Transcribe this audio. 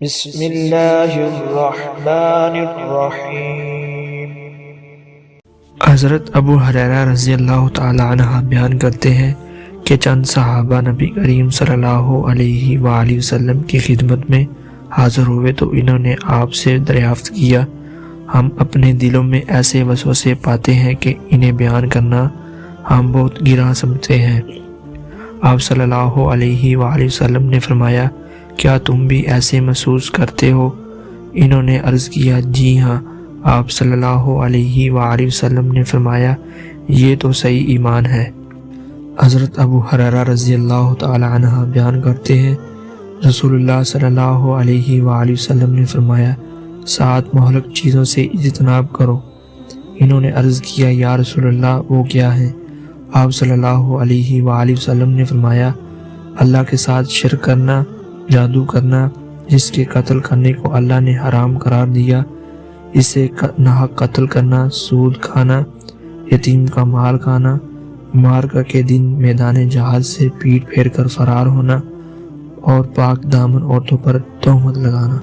بسم اللہ الرحمن الرحیم۔ حضرت ابو ہریرہ رضی اللہ تعالی عنہ بیان کرتے ہیں کہ چند صحابہ نبی کریم صلی اللہ علیہ وآلہ وسلم کی خدمت میں حاضر ہوئے تو انہوں نے آپ سے دریافت کیا، ہم اپنے دلوں میں ایسے وسوسے پاتے ہیں کہ انہیں بیان کرنا ہم بہت گراں سمجھتے ہیں۔ آپ صلی اللہ علیہ وآلہ وسلم نے فرمایا، کیا تم بھی ایسے محسوس کرتے ہو؟ انہوں نے عرض کیا، جی ہاں۔ آپ صلی اللہ علیہ وآلہ وسلم نے فرمایا، یہ تو صحیح ایمان ہے۔ حضرت ابو ہریرہ رضی اللہ تعالی عنہ بیان کرتے ہیں، رسول اللہ صلی اللہ علیہ وآلہ وسلم نے فرمایا، 7 مہلک چیزوں سے اجتناب کرو۔ انہوں نے عرض کیا، یا رسول اللہ وہ کیا ہیں؟ آپ صلی اللہ علیہ وآلہ وسلم نے فرمایا، اللہ کے ساتھ شرک کرنا، جادو کرنا، جس کے قتل کرنے کو اللہ نے حرام قرار دیا، اسے ناحق قتل کرنا، سود کھانا، یتیم کا مال کھانا، مارکہ کے دن میدان جہاد سے پیٹ پھیر کر فرار ہونا، اور پاک دامن عورتوں پر تہمت لگانا۔